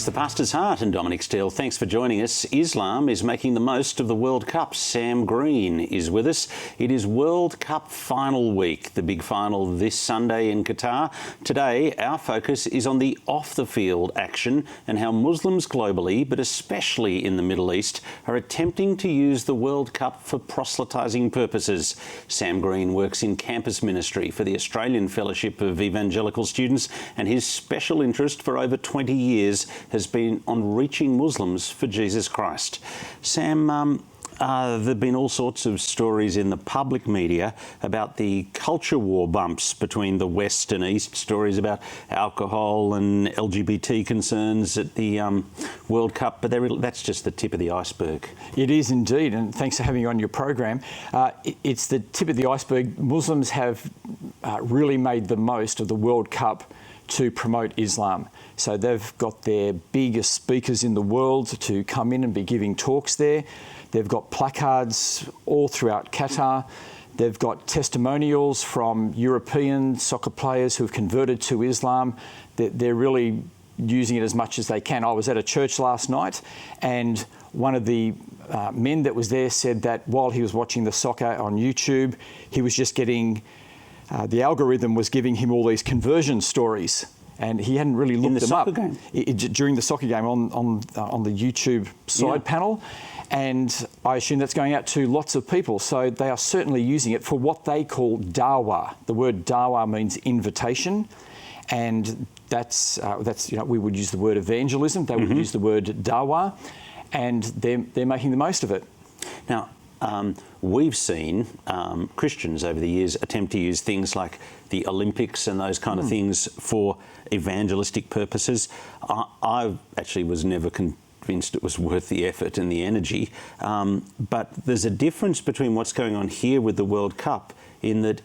The Pastor's Heart and Dominic Steele. Thanks for joining us. Islam is making the most of the World Cup. Sam Green is with us. It is World Cup final week, the big final this Sunday in Qatar. Today, our focus is on the off-the-field action and how Muslims globally, but especially in the Middle East, are attempting to use the World Cup for proselytizing purposes. Sam Green works in campus ministry for the Australian Fellowship of Evangelical Students, and his special interest for over 20 years has been on reaching Muslims for Jesus Christ. Sam, there have been all sorts of stories in the public media about the culture war bumps between the West and East, stories about alcohol and LGBT concerns at the World Cup, but that's just the tip of the iceberg. It is indeed, and thanks for having me on your program. It's the tip of the iceberg. Muslims have really made the most of the World Cup to promote Islam. So they've got their biggest speakers in the world to come in and be giving talks there. They've got placards all throughout Qatar. They've got testimonials from European soccer players who have converted to Islam. They're really using it as much as they can. I was at a church last night, and one of the men that was there said that while he was watching the soccer on YouTube, he was just getting the algorithm was giving him all these conversion stories, and he hadn't really looked them up during the soccer game on the YouTube side panel. And I assume that's going out to lots of people. So they are certainly using it for what they call Dawa. The word Dawa means invitation, and that's we would use the word evangelism. They would use the word Dawa, and they're making the most of it. Now, we've seen Christians over the years attempt to use things like the Olympics and those kind of things for evangelistic purposes. I actually was never convinced it was worth the effort and the energy. But there's a difference between what's going on here with the World Cup in that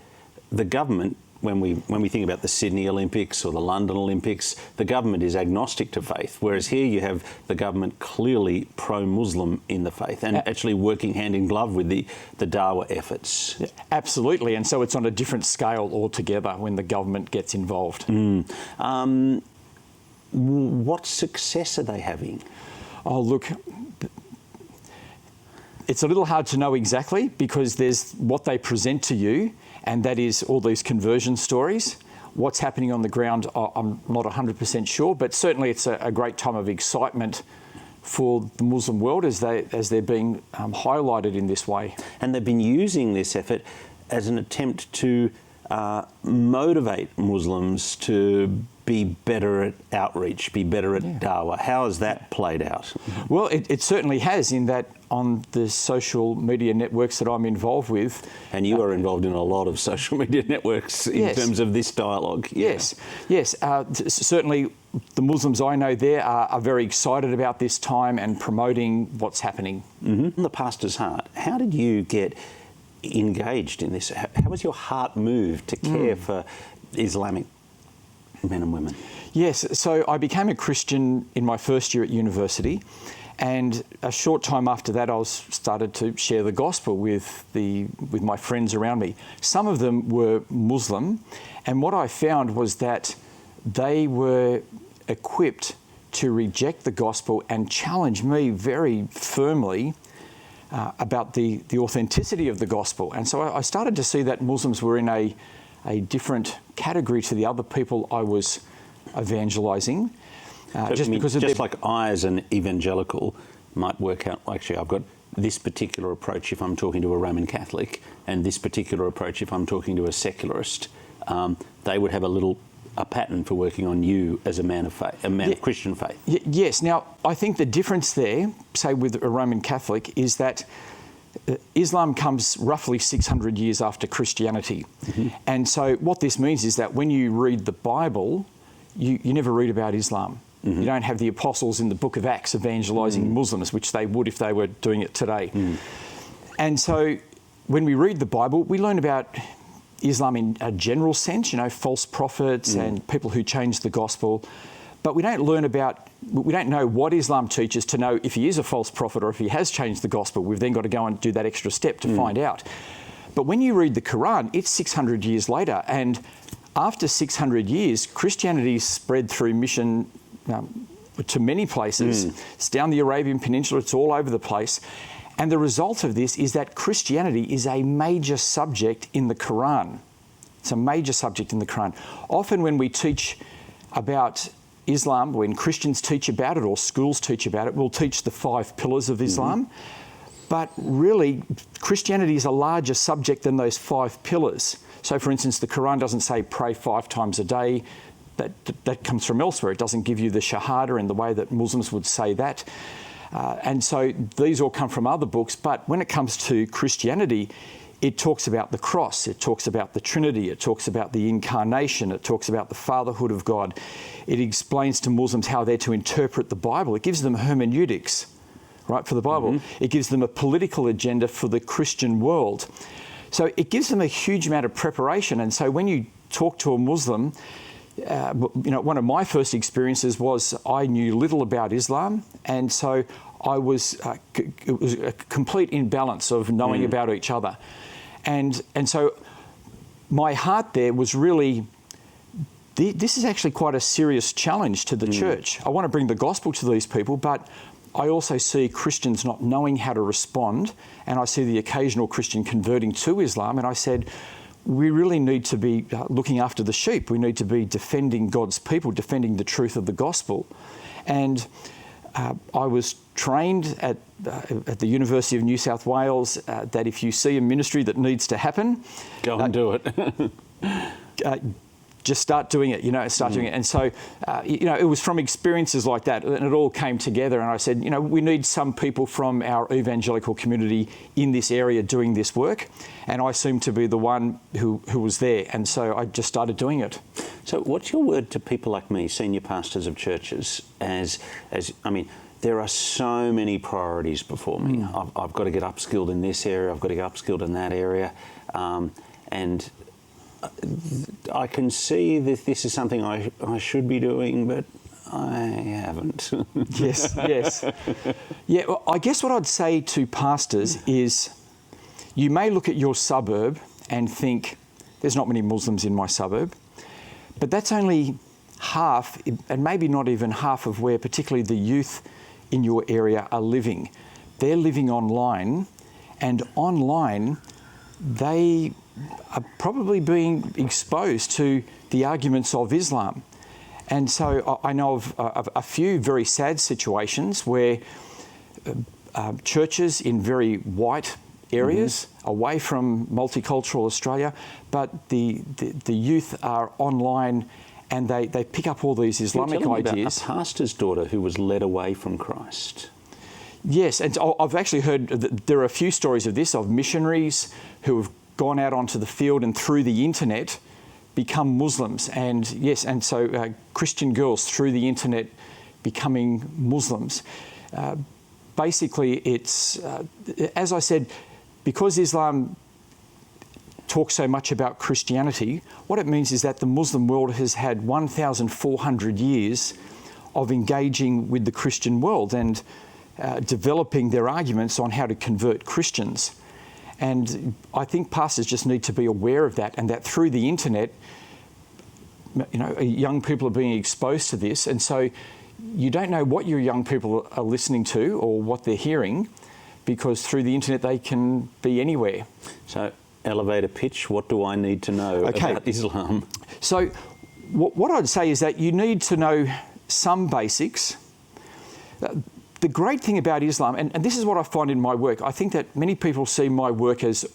the government, when we think about the Sydney Olympics or the London Olympics, the government is agnostic to faith, whereas here you have the government clearly pro-Muslim in the faith and actually working hand in glove with the Dawa efforts. Yeah, absolutely, and so it's on a different scale altogether when the government gets involved. What success are they having? Oh, look, it's a little hard to know exactly because there's what they present to you, and that is all these conversion stories. What's happening on the ground, I'm not 100% sure, but certainly it's a great time of excitement for the Muslim world as they're being highlighted in this way. And they've been using this effort as an attempt to motivate Muslims to be better at outreach, be better at Dawa. How has that played out? Well, it certainly has, in that on the social media networks that I'm involved with. And you are involved in a lot of social media networks in terms of this dialogue. Yes. Certainly the Muslims I know there are very excited about this time and promoting what's happening. The Pastor's Heart, how did you get engaged in this? How was your heart moved to care for Islamic men and women? Yes, so I became a Christian in my first year at university, and a short time after that I started to share the gospel with my friends around me. Some of them were Muslim, and what I found was that they were equipped to reject the gospel and challenge me very firmly about the authenticity of the gospel. And so I started to see that Muslims were in a different category to the other people I was evangelising. Just like I, as an evangelical, might work out, actually, I've got this particular approach if I'm talking to a Roman Catholic, and this particular approach if I'm talking to a secularist. They would have a pattern for working on you as a man of faith, of Christian faith. Yes. Now, I think the difference there, say with a Roman Catholic, is that Islam comes roughly 600 years after Christianity. And so what this means is that when you read the Bible, you never read about Islam. You don't have the apostles in the book of Acts evangelising Muslims, which they would if they were doing it today. And so when we read the Bible, we learn about Islam in a general sense, false prophets and people who change the gospel. But we don't know what Islam teaches to know if he is a false prophet or if he has changed the gospel. We've then got to go and do that extra step to find out. But when you read the Quran, it's 600 years later, and after 600 years, Christianity spread through mission to many places. It's down the Arabian Peninsula, it's all over the place. And the result of this is that Christianity is a major subject in the Quran. It's a major subject in the Quran. Often when we teach about Islam, when Christians teach about it or schools teach about it, we'll teach the 5 pillars of Islam. But really, Christianity is a larger subject than those 5 pillars. So, for instance, the Quran doesn't say pray 5 times a day. That comes from elsewhere. It doesn't give you the Shahada in the way that Muslims would say that. And so these all come from other books. But when it comes to Christianity, it talks about the cross, it talks about the Trinity, it talks about the incarnation, it talks about the fatherhood of God. It explains to Muslims how they're to interpret the Bible. It gives them hermeneutics, right, for the Bible. It gives them a political agenda for the Christian world. So it gives them a huge amount of preparation. And so when you talk to a Muslim, one of my first experiences was I knew little about Islam, and so I was it was a complete imbalance of knowing about each other, and so my heart there was really, this is actually quite a serious challenge to the church. I want to bring the gospel to these people, but I also see Christians not knowing how to respond, and I see the occasional Christian converting to Islam, and I said, we really need to be looking after the sheep. We need to be defending God's people, defending the truth of the gospel. And I was trained at the University of New South Wales that if you see a ministry that needs to happen, go and do it. Just start doing it, start doing it. And so, it was from experiences like that, and it all came together. And I said, we need some people from our evangelical community in this area doing this work. And I seemed to be the one who was there. And so I just started doing it. So what's your word to people like me, senior pastors of churches, there are so many priorities before me. I've got to get upskilled in this area, I've got to get upskilled in that area. And I can see that this is something I should be doing, but I haven't. Yes. Yeah, well, I guess what I'd say to pastors is you may look at your suburb and think, there's not many Muslims in my suburb, but that's only half, and maybe not even half of where particularly the youth in your area are living. They're living online, and online they are probably being exposed to the arguments of Islam. And so I know of a few very sad situations where churches in very white areas, away from multicultural Australia, but the youth are online and they pick up all these Islamic ideas. About a pastor's daughter who was led away from Christ. Yes, and I've actually heard that there are a few stories of this, of missionaries who have gone out onto the field and through the internet become Muslims. And yes, and so Christian girls through the internet becoming Muslims. Basically, it's, as I said, because Islam talks so much about Christianity, what it means is that the Muslim world has had 1,400 years of engaging with the Christian world and developing their arguments on how to convert Christians. And I think pastors just need to be aware of that, and that through the internet, young people are being exposed to this. And so you don't know what your young people are listening to or what they're hearing, because through the internet they can be anywhere. So elevator pitch, what do I need to know about Islam? So what I'd say is that you need to know some basics. The great thing about Islam, and this is what I find in my work, I think that many people see my work as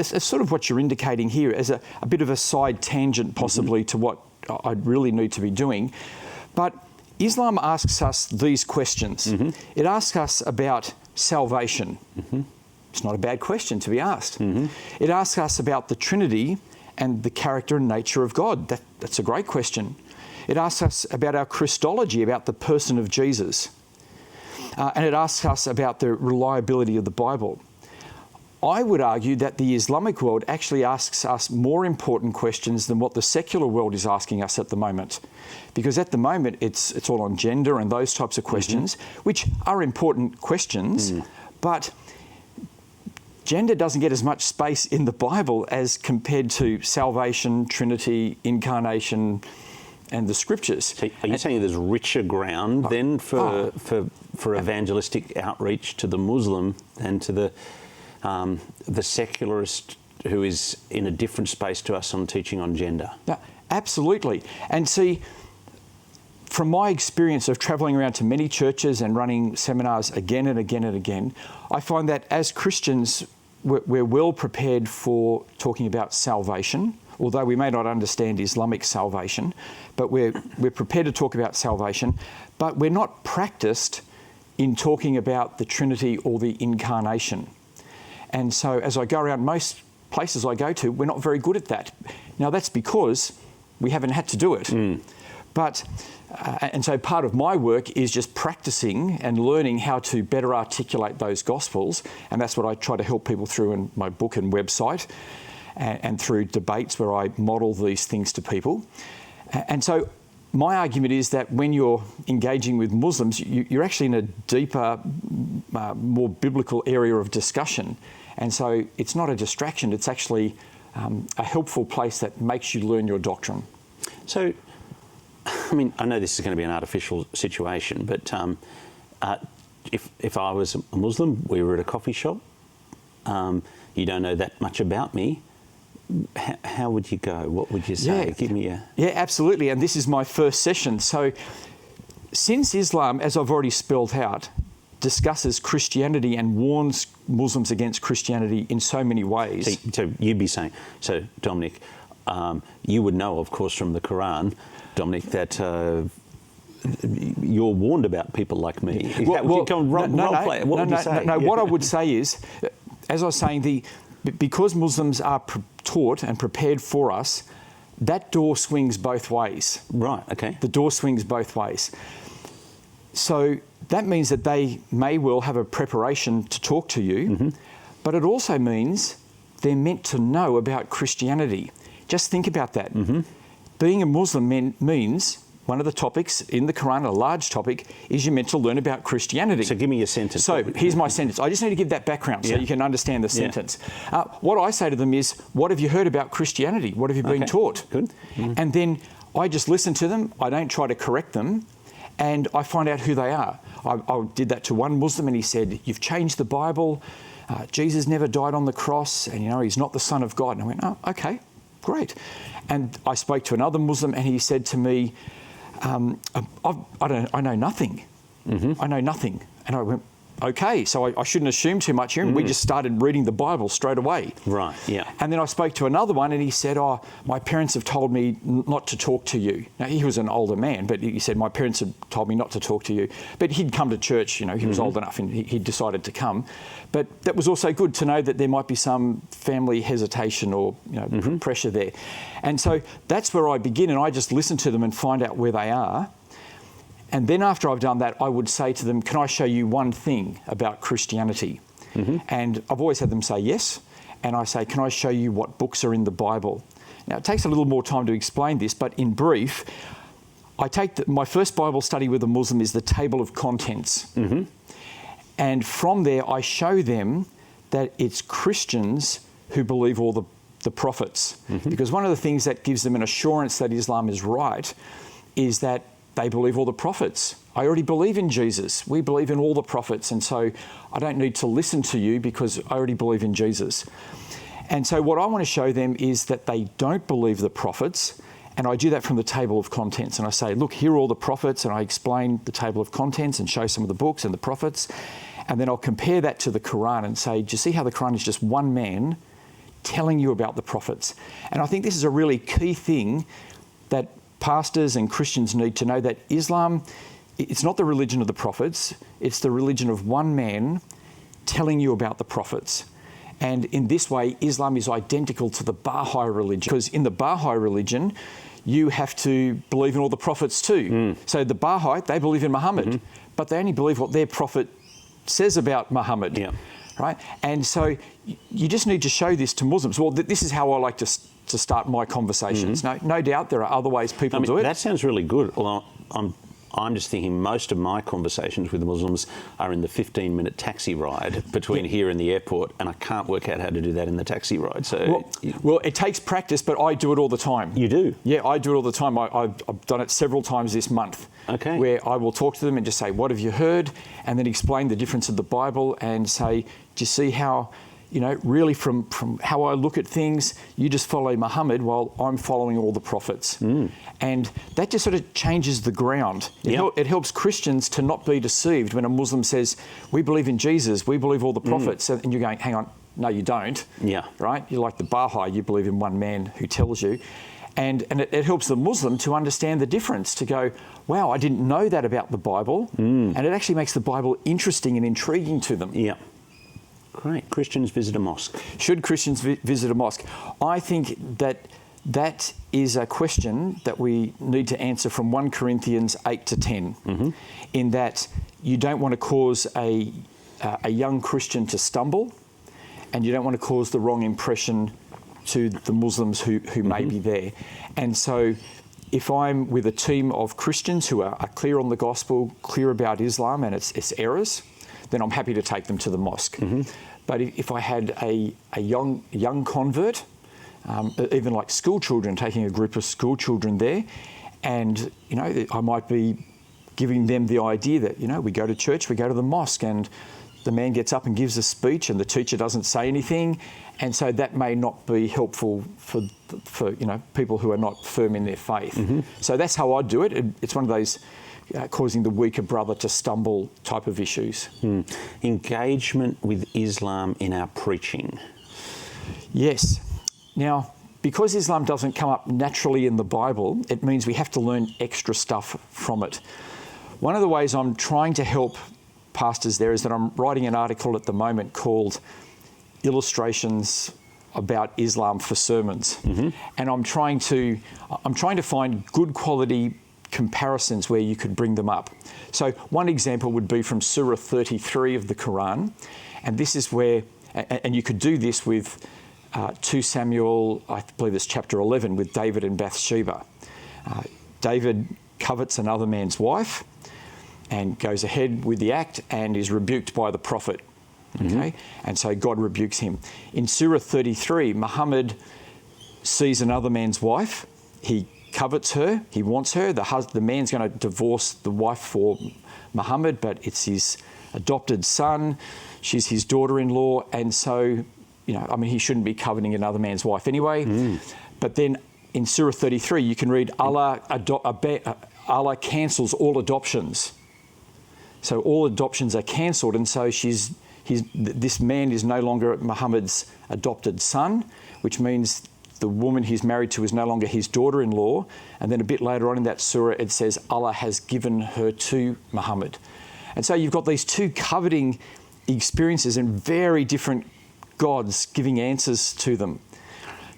sort of what you're indicating here, as a bit of a side tangent possibly to what I really need to be doing. But Islam asks us these questions. It asks us about salvation. It's not a bad question to be asked. It asks us about the Trinity and the character and nature of God. That's a great question. It asks us about our Christology, about the person of Jesus. And it asks us about the reliability of the Bible. I would argue that the Islamic world actually asks us more important questions than what the secular world is asking us at the moment. Because at the moment, it's all on gender and those types of questions, which are important questions, but gender doesn't get as much space in the Bible as compared to salvation, Trinity, incarnation, and the scriptures. So are you saying there's richer ground then for evangelistic outreach to the Muslim than to the secularist who is in a different space to us on teaching on gender? Yeah, absolutely. And see, from my experience of travelling around to many churches and running seminars again and again and again, I find that as Christians, we're well prepared for talking about salvation, although we may not understand Islamic salvation, but we're prepared to talk about salvation, but we're not practiced in talking about the Trinity or the Incarnation. And so as I go around most places I go to, we're not very good at that. Now that's because we haven't had to do it. But, and so part of my work is just practicing and learning how to better articulate those Gospels, and that's what I try to help people through in my book and website, and through debates where I model these things to people. And so my argument is that when you're engaging with Muslims, you're actually in a deeper, more biblical area of discussion. And so it's not a distraction, it's actually a helpful place that makes you learn your doctrine. So, I mean, I know this is going to be an artificial situation, but if I was a Muslim, we were at a coffee shop, you don't know that much about me, how would you go? What would you say? Yeah. Give me a... Yeah, absolutely. And this is my first session. So since Islam, as I've already spelled out, discusses Christianity and warns Muslims against Christianity in so many ways. So you'd be saying, so Dominic, you would know, of course, from the Quran, Dominic, that you're warned about people like me. What would you say? No, what I would say is, as I was saying, because Muslims are taught and prepared for us, that door swings both ways. Right, okay. The door swings both ways. So that means that they may well have a preparation to talk to you, but it also means they're meant to know about Christianity. Just think about that. Being a Muslim means one of the topics in the Quran, a large topic, is you're meant to learn about Christianity. So give me your sentence. So here's my sentence. I just need to give that background so you can understand the sentence. What I say to them is, what have you heard about Christianity? What have you been taught? Good. And then I just listen to them. I don't try to correct them. And I find out who they are. I did that to one Muslim and he said, you've changed the Bible. Jesus never died on the cross and, he's not the Son of God. And I went, oh, okay, great. And I spoke to another Muslim and he said to me, I know nothing. I know nothing. And I went, okay, so I shouldn't assume too much here. And we just started reading the Bible straight away. Right, yeah. And then I spoke to another one and he said, my parents have told me not to talk to you. Now, he was an older man, but he said, my parents have told me not to talk to you. But he'd come to church, he was old enough and he decided to come. But that was also good to know that there might be some family hesitation or pressure there. And so that's where I begin, and I just listen to them and find out where they are. And then after I've done that, I would say to them, can I show you one thing about Christianity? And I've always had them say yes. And I say, can I show you what books are in the Bible? Now, it takes a little more time to explain this, but in brief, I take my first Bible study with a Muslim is the table of contents. And from there, I show them that it's Christians who believe all the prophets. Because one of the things that gives them an assurance that Islam is right is that they believe all the prophets. I already believe in Jesus. We believe in all the prophets. And so I don't need to listen to you because I already believe in Jesus. And so what I want to show them is that they don't believe the prophets. And I do that from the table of contents. And I say, look, here are all the prophets. And I explain the table of contents and show some of the books and the prophets. And then I'll compare that to the Quran and say, do you see how the Quran is just one man telling you about the prophets? And I think this is a really key thing that pastors and Christians need to know, that Islam, it's not the religion of the prophets, it's the religion of one man telling you about the prophets. And in this way, Islam is identical to the Baha'i religion, because in the Baha'i religion, you have to believe in all the prophets too. So the Baha'i, they believe in Muhammad, but they only believe what their prophet says about Muhammad. Right? And so you just need to show this to Muslims. Well, this is how I like to start my conversations. No doubt there are other ways people do it. That sounds really good. Although I'm just thinking most of my conversations with Muslims are in the 15-minute taxi ride between here and the airport, and I can't work out how to do that in the taxi ride. So, well, it takes practice, but I do it all the time. You do? Yeah, I do it all the time. I've done it several times this month. Okay. Where I will talk to them and just say, what have you heard? And then explain the difference of the Bible and say, do you see how, really from how I look at things, you just follow Muhammad while I'm following all the prophets. And that just sort of changes the ground. It helps Christians to not be deceived when a Muslim says, we believe in Jesus, we believe all the prophets, and you're going, hang on, no, you don't. Yeah. Right? You're like the Baha'i, you believe in one man who tells you. And it helps the Muslim to understand the difference, to go, wow, I didn't know that about the Bible. And it actually makes the Bible interesting and intriguing to them. Yeah. Great. Christians visit a mosque. Should Christians visit a mosque? I think that is a question that we need to answer from 1 Corinthians 8 to 10, in that you don't want to cause a young Christian to stumble, and you don't want to cause the wrong impression to the Muslims who may be there. And so if I'm with a team of Christians who are clear on the gospel, clear about Islam and its errors, then I'm happy to take them to the mosque. But if I had a young convert, even like school children, taking a group of school children there, and I might be giving them the idea that we go to church, we go to the mosque, and the man gets up and gives a speech, and the teacher doesn't say anything, and so that may not be helpful for people who are not firm in their faith. So that's how I do it. It's one of those causing the weaker brother to stumble type of issues. Engagement with Islam in our preaching. Yes. Now, because Islam doesn't come up naturally in the Bible, it means we have to learn extra stuff from it. One of the ways I'm trying to help pastors there is that I'm writing an article at the moment called Illustrations about Islam for Sermons. And I'm trying to find good quality comparisons where you could bring them up. So one example would be from Surah 33 of the Quran, and this is where, and you could do this with 2 Samuel, I believe it's chapter 11, with David and Bathsheba. David covets another man's wife and goes ahead with the act and is rebuked by the prophet. Okay, and so God rebukes him. In Surah 33, Muhammad sees another man's wife. He covets her. He wants her. The man's going to divorce the wife for Muhammad, but it's his adopted son. She's his daughter-in-law, and so he shouldn't be coveting another man's wife anyway. But then in Surah 33, you can read Allah cancels all adoptions. So all adoptions are cancelled, and so this man is no longer Muhammad's adopted son, which means the woman he's married to is no longer his daughter-in-law. And then a bit later on in that surah, it says Allah has given her to Muhammad. And so you've got these two coveting experiences and very different gods giving answers to them.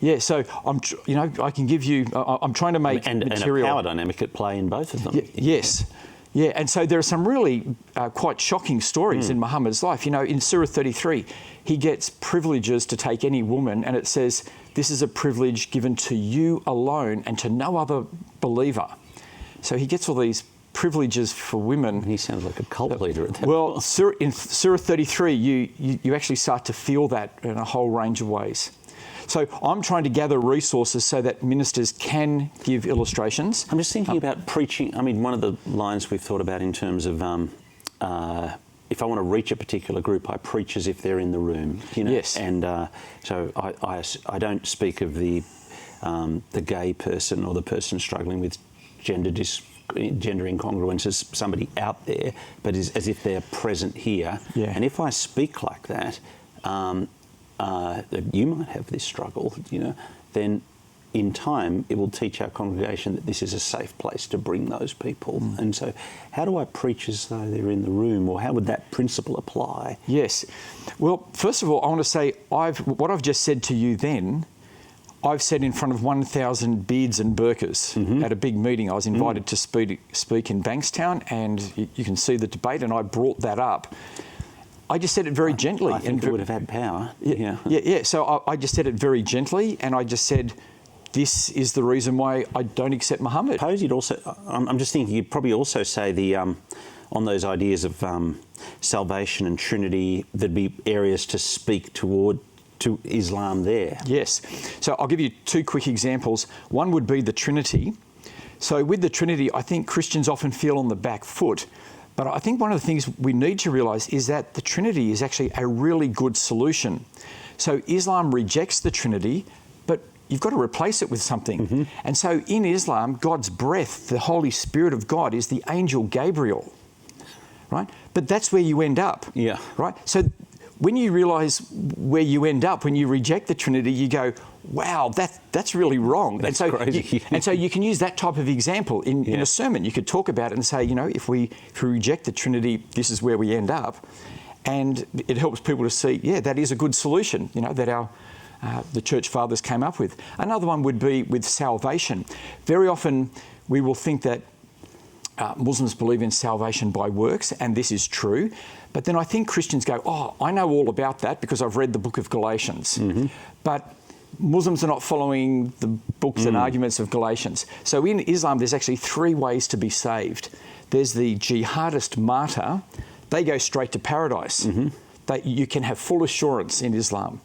Yeah, so I can give you. I'm trying to make material. And a power dynamic at play in both of them. Yes. Yeah, and so there are some really quite shocking stories in Muhammad's life. In Surah 33, he gets privileges to take any woman, and it says, this is a privilege given to you alone and to no other believer. So he gets all these privileges for women. He sounds like a cult leader at that Well, in Surah 33, you actually start to feel that in a whole range of ways. So I'm trying to gather resources so that ministers can give illustrations. I'm just thinking about preaching. I mean, one of the lines we've thought about in terms of if I want to reach a particular group, I preach as if they're in the room. Yes. And so I don't speak of the gay person or the person struggling with gender incongruence as somebody out there, but as if they're present here. Yeah. And if I speak like that, you might have this struggle, then in time it will teach our congregation that this is a safe place to bring those people. And so how do I preach as though they're in the room, or how would that principle apply? Yes. Well, first of all, I want to say what I've just said to you then, I've said in front of 1,000 beards and burqas at a big meeting. I was invited to speak in Bankstown, and you can see the debate, and I brought that up. I just said it very gently. I think it would have had power. Yeah. So I just said it very gently, and I just said, this is the reason why I don't accept Muhammad. I suppose you'd also, I'm just thinking, you'd probably also say on those ideas of salvation and Trinity, there'd be areas to speak to Islam there. Yes. So I'll give you two quick examples. One would be the Trinity. So with the Trinity, I think Christians often feel on the back foot. But I think one of the things we need to realise is that the Trinity is actually a really good solution. So Islam rejects the Trinity, but you've got to replace it with something. Mm-hmm. And so in Islam, God's breath, the Holy Spirit of God, is the angel Gabriel, right? But that's where you end up, right? So when you realise where you end up, when you reject the Trinity, you go, wow, that's really wrong. That's and so crazy. And so you can use that type of example in a sermon. You could talk about it and say, if we reject the Trinity, this is where we end up. And it helps people to see, that is a good solution, that the church fathers came up with. Another one would be with salvation. Very often we will think that Muslims believe in salvation by works, and this is true. But then I think Christians go, I know all about that because I've read the book of Galatians. Mm-hmm. But Muslims are not following the books and arguments of Galatians. So in Islam, there's actually three ways to be saved. There's the jihadist martyr. They go straight to paradise. Mm-hmm. You can have full assurance in Islam.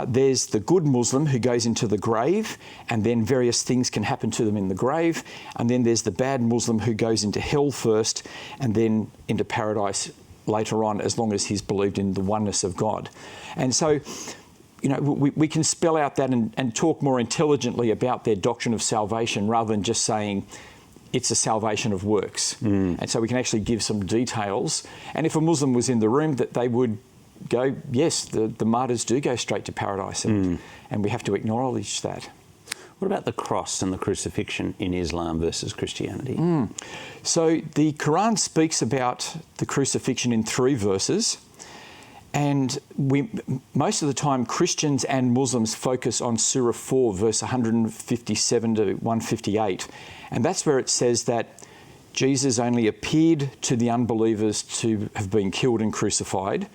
There's the good Muslim who goes into the grave, and then various things can happen to them in the grave. And then there's the bad Muslim who goes into hell first and then into paradise later on, as long as he's believed in the oneness of God. And so, we can spell out that and talk more intelligently about their doctrine of salvation rather than just saying it's a salvation of works. And so we can actually give some details. And if a Muslim was in the room, that they would go, yes, the martyrs do go straight to paradise, and we have to acknowledge that. What about the cross and the crucifixion in Islam versus Christianity? So the Quran speaks about the crucifixion in 3 verses, and most of the time Christians and Muslims focus on Surah 4, verse 157 to 158, and that's where it says that Jesus only appeared to the unbelievers to have been killed and crucified,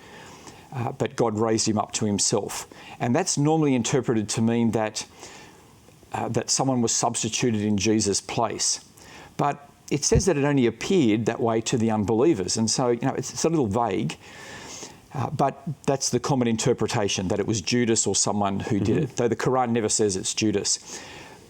but God raised him up to himself. And that's normally interpreted to mean that someone was substituted in Jesus' place. But it says that it only appeared that way to the unbelievers. And so, it's a little vague, but that's the common interpretation, that it was Judas or someone who did it, though the Quran never says it's Judas.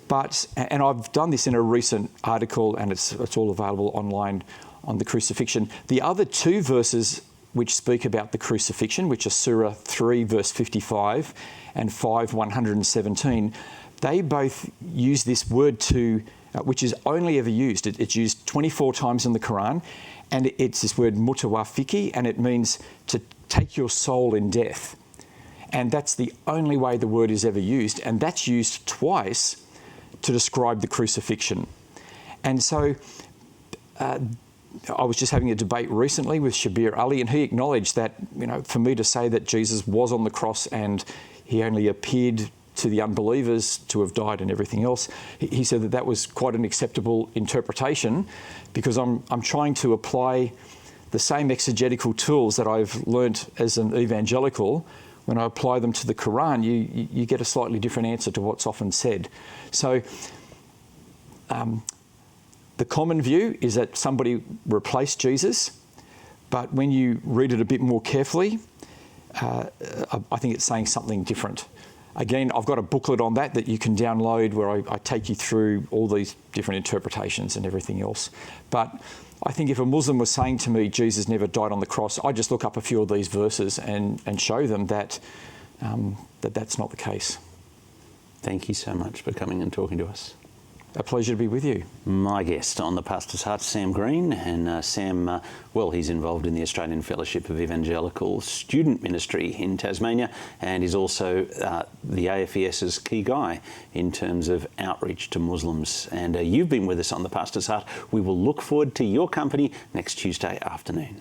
And I've done this in a recent article, and it's all available online on the crucifixion. The other 2 verses which speak about the crucifixion, which are Surah 3, verse 55 and 5, 117, they both use this word which is only ever used. It's used 24 times in the Quran, and it's this word mutawafiki, and it means to take your soul in death. And that's the only way the word is ever used, and that's used twice to describe the crucifixion. And so I was just having a debate recently with Shabir Ali, and he acknowledged that, for me to say that Jesus was on the cross and he only appeared to the unbelievers to have died and everything else, he said that was quite an acceptable interpretation, because I'm trying to apply the same exegetical tools that I've learnt as an evangelical. When I apply them to the Quran, you get a slightly different answer to what's often said. So the common view is that somebody replaced Jesus, but when you read it a bit more carefully, I think it's saying something different. Again, I've got a booklet on that you can download where I take you through all these different interpretations and everything else. But I think if a Muslim was saying to me, Jesus never died on the cross, I just look up a few of these verses and show them that that's not the case. Thank you so much for coming and talking to us. A pleasure to be with you. My guest on the Pastor's Hut, Sam Green, and Sam, he's involved in the Australian Fellowship of Evangelical Student Ministry in Tasmania, and is also the AFES's key guy in terms of outreach to Muslims. And you've been with us on the Pastor's Hut. We will look forward to your company next Tuesday afternoon.